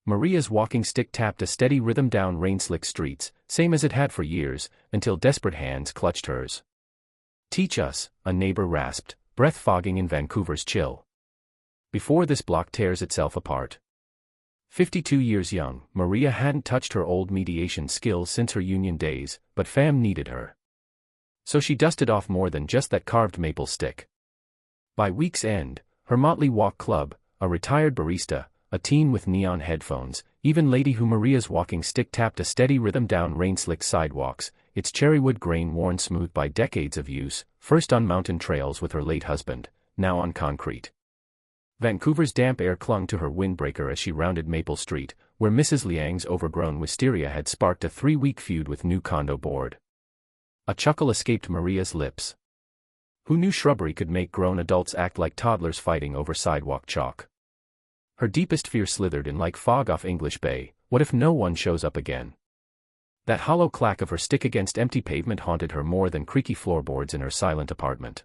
Maria's walking stick tapped a steady rhythm down rain-slick streets, same as it had for years, until desperate hands clutched hers. "Teach us," a neighbor rasped, breath fogging in Vancouver's chill. "Before this block tears itself apart." 52 years young, Maria hadn't touched her old mediation skills since her union days, but fam needed her. So she dusted off more than just that carved maple stick. By week's end, her motley walk club, a retired barista, a teen with neon headphones, even lady who Maria's walking stick tapped a steady rhythm down rain-slick sidewalks, its cherrywood grain worn smooth by decades of use, first on mountain trails with her late husband, now on concrete. Vancouver's damp air clung to her windbreaker as she rounded Maple Street, where Mrs. Liang's overgrown wisteria had sparked a 3-week feud with new condo board. A chuckle escaped Maria's lips. Who knew shrubbery could make grown adults act like toddlers fighting over sidewalk chalk? Her deepest fear slithered in like fog off English Bay. What if no one shows up again? That hollow clack of her stick against empty pavement haunted her more than creaky floorboards in her silent apartment.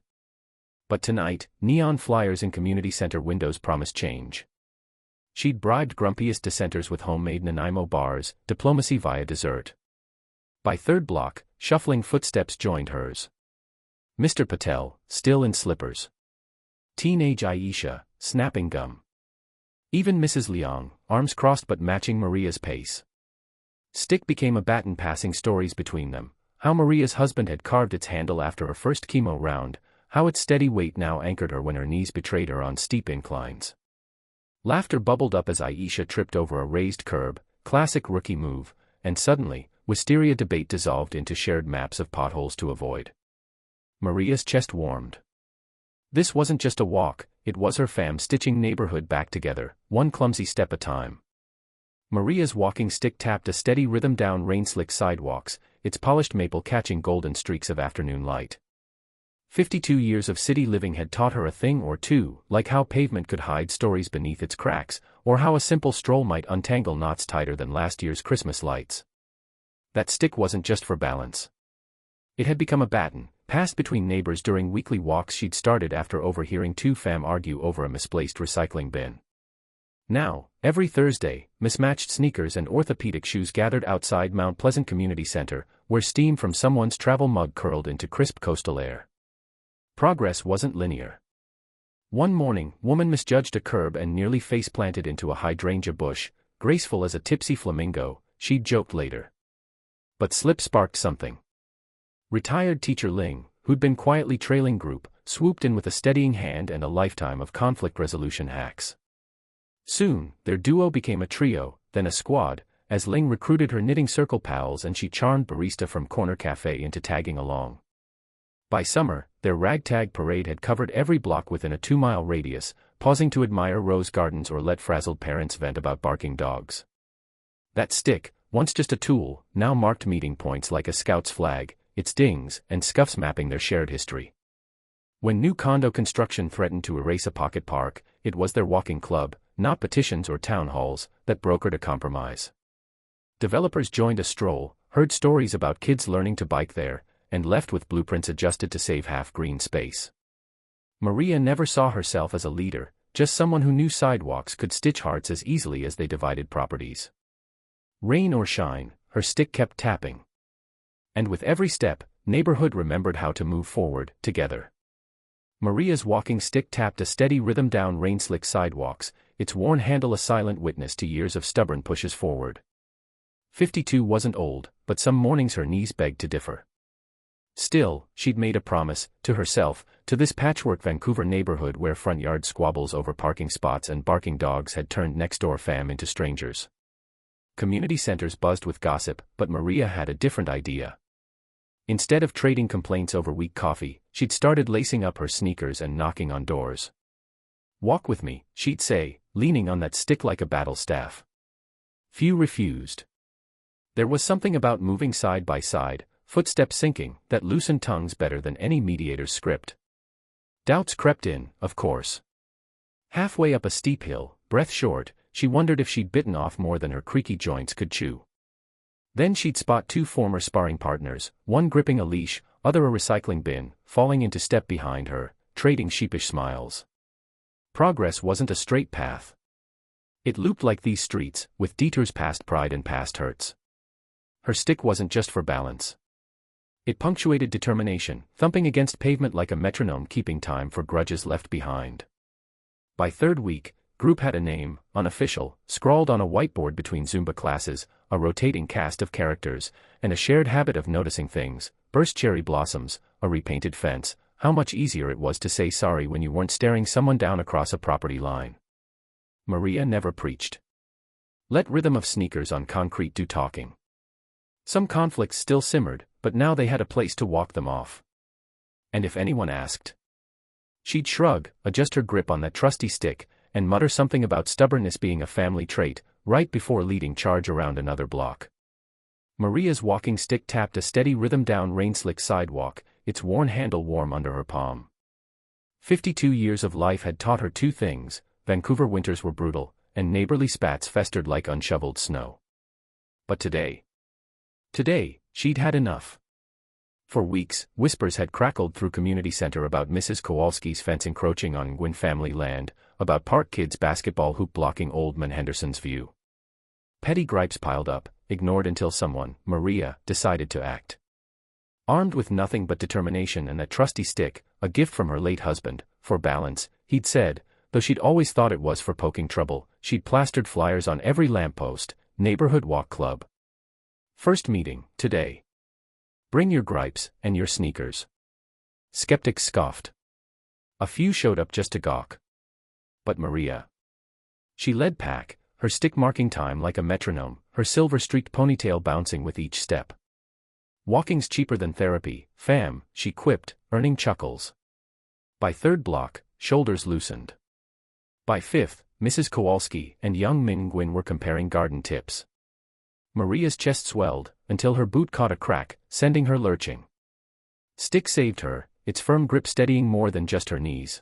But tonight, neon flyers in community center windows promised change. She'd bribed grumpiest dissenters with homemade Nanaimo bars, diplomacy via dessert. By third block, shuffling footsteps joined hers. Mr. Patel, still in slippers. Teenage Aisha, snapping gum. Even Mrs. Liang, arms crossed but matching Maria's pace. Stick became a baton passing stories between them, how Maria's husband had carved its handle after her first chemo round, how its steady weight now anchored her when her knees betrayed her on steep inclines. Laughter bubbled up as Aisha tripped over a raised curb, classic rookie move, and suddenly, wisteria debate dissolved into shared maps of potholes to avoid. Maria's chest warmed. This wasn't just a walk, it was her fam stitching neighborhood back together, one clumsy step at a time. Maria's walking stick tapped a steady rhythm down rain-slick sidewalks, its polished maple catching golden streaks of afternoon light. 52 years of city living had taught her a thing or two, like how pavement could hide stories beneath its cracks, or how a simple stroll might untangle knots tighter than last year's Christmas lights. That stick wasn't just for balance. It had become a baton, passed between neighbors during weekly walks she'd started after overhearing two fam argue over a misplaced recycling bin. Now, every Thursday, mismatched sneakers and orthopedic shoes gathered outside Mount Pleasant Community Center, where steam from someone's travel mug curled into crisp coastal air. Progress wasn't linear. One morning, woman misjudged a curb and nearly face-planted into a hydrangea bush, graceful as a tipsy flamingo, she'd joked later. But slip sparked something. Retired teacher Ling, who'd been quietly trailing group, swooped in with a steadying hand and a lifetime of conflict resolution hacks. Soon, their duo became a trio, then a squad, as Ling recruited her knitting circle pals and she charmed barista from Corner Cafe into tagging along. By summer, their ragtag parade had covered every block within a 2-mile radius, pausing to admire rose gardens or let frazzled parents vent about barking dogs. That stick, once just a tool, now marked meeting points like a scout's flag, its dings and scuffs mapping their shared history. When new condo construction threatened to erase a pocket park, it was their walking club, not petitions or town halls, that brokered a compromise. Developers joined a stroll, heard stories about kids learning to bike there, and left with blueprints adjusted to save half green space. Maria never saw herself as a leader, just someone who knew sidewalks could stitch hearts as easily as they divided properties. Rain or shine, her stick kept tapping. And with every step, neighborhood remembered how to move forward, together. Maria's walking stick tapped a steady rhythm down rain-slick sidewalks, its worn handle a silent witness to years of stubborn pushes forward. 52 wasn't old, but some mornings her knees begged to differ. Still, she'd made a promise, to herself, to this patchwork Vancouver neighborhood where front yard squabbles over parking spots and barking dogs had turned next-door fam into strangers. Community centers buzzed with gossip, but Maria had a different idea. Instead of trading complaints over weak coffee, she'd started lacing up her sneakers and knocking on doors. "Walk with me," she'd say, leaning on that stick like a battle staff. Few refused. There was something about moving side by side, footsteps syncing, that loosened tongues better than any mediator's script. Doubts crept in, of course. Halfway up a steep hill, breath short, she wondered if she'd bitten off more than her creaky joints could chew. Then she'd spot two former sparring partners, one gripping a leash, other a recycling bin, falling into step behind her, trading sheepish smiles. Progress wasn't a straight path. It looped like these streets, with detours past pride and past hurts. Her stick wasn't just for balance. It punctuated determination, thumping against pavement like a metronome keeping time for grudges left behind. By third week, group had a name, unofficial, scrawled on a whiteboard between Zumba classes, a rotating cast of characters, and a shared habit of noticing things, burst cherry blossoms, a repainted fence, how much easier it was to say sorry when you weren't staring someone down across a property line. Maria never preached. Let rhythm of sneakers on concrete do talking. Some conflicts still simmered, but now they had a place to walk them off. And if anyone asked, she'd shrug, adjust her grip on that trusty stick, and mutter something about stubbornness being a family trait, right before leading charge around another block. Maria's walking stick tapped a steady rhythm down rain-slick sidewalk, its worn handle warm under her palm. 52 years of life had taught her two things: Vancouver winters were brutal, and neighborly spats festered like unshoveled snow. But today, she'd had enough. For weeks, whispers had crackled through community center about Mrs. Kowalski's fence encroaching on Gwyn family land, about park kids' basketball hoop blocking Old Man Henderson's view. Petty gripes piled up, ignored until someone, Maria, decided to act. Armed with nothing but determination and that trusty stick, a gift from her late husband, for balance, he'd said, though she'd always thought it was for poking trouble, she'd plastered flyers on every lamppost, neighborhood walk club. First meeting, today. Bring your gripes, and your sneakers. Skeptics scoffed. A few showed up just to gawk. But Maria. She led pack, her stick marking time like a metronome, her silver-streaked ponytail bouncing with each step. Walking's cheaper than therapy, fam, she quipped, earning chuckles. By third block, shoulders loosened. By fifth, Mrs. Kowalski and young Min Gwyn were comparing garden tips. Maria's chest swelled, until her boot caught a crack, sending her lurching. Stick saved her, its firm grip steadying more than just her knees.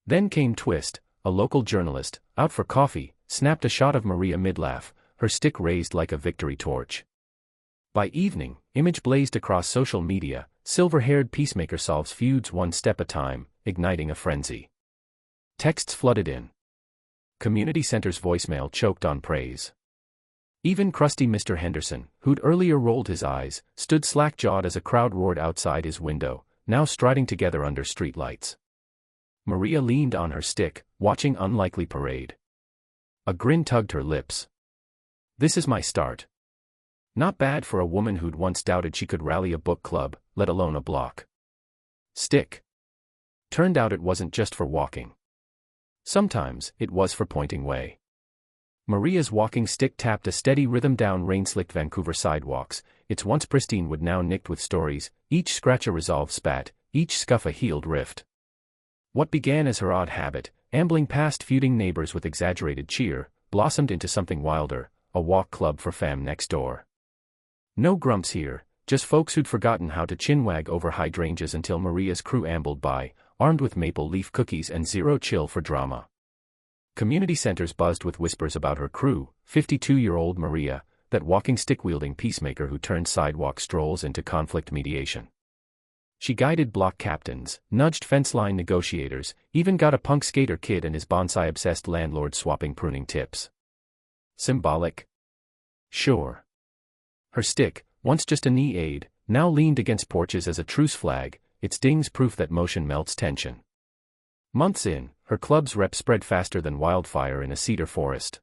Then came Twist, a local journalist, out for coffee, snapped a shot of Maria mid-laugh, her stick raised like a victory torch. By evening, image blazed across social media, silver-haired peacemaker solves feuds one step at a time, igniting a frenzy. Texts flooded in. Community center's voicemail choked on praise. Even crusty Mr. Henderson, who'd earlier rolled his eyes, stood slack-jawed as a crowd roared outside his window, now striding together under streetlights. Maria leaned on her stick, watching unlikely parade. A grin tugged her lips. This is my start. Not bad for a woman who'd once doubted she could rally a book club, let alone a block. Stick. Turned out it wasn't just for walking. Sometimes, it was for pointing way. Maria's walking stick tapped a steady rhythm down rain-slicked Vancouver sidewalks, its once pristine wood now nicked with stories, each scratch a resolved spat, each scuff a healed rift. What began as her odd habit, ambling past feuding neighbors with exaggerated cheer, blossomed into something wilder, a walk club for fam next door. No grumps here, just folks who'd forgotten how to chinwag over hydrangeas until Maria's crew ambled by, armed with maple leaf cookies and zero chill for drama. Community centers buzzed with whispers about her crew, 52-year-old Maria, that walking stick-wielding peacemaker who turned sidewalk strolls into conflict mediation. She guided block captains, nudged fence-line negotiators, even got a punk skater kid and his bonsai-obsessed landlord swapping pruning tips. Symbolic? Sure. Her stick, once just a knee aid, now leaned against porches as a truce flag, its dings proof that motion melts tension. Months in, her club's rep spread faster than wildfire in a cedar forest.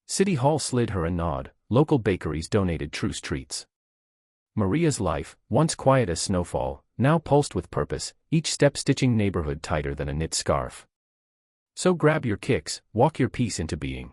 City Hall slid her a nod, local bakeries donated truce treats. Maria's life, once quiet as snowfall, now pulsed with purpose, each step stitching neighborhood tighter than a knit scarf. So grab your kicks, walk your piece into being.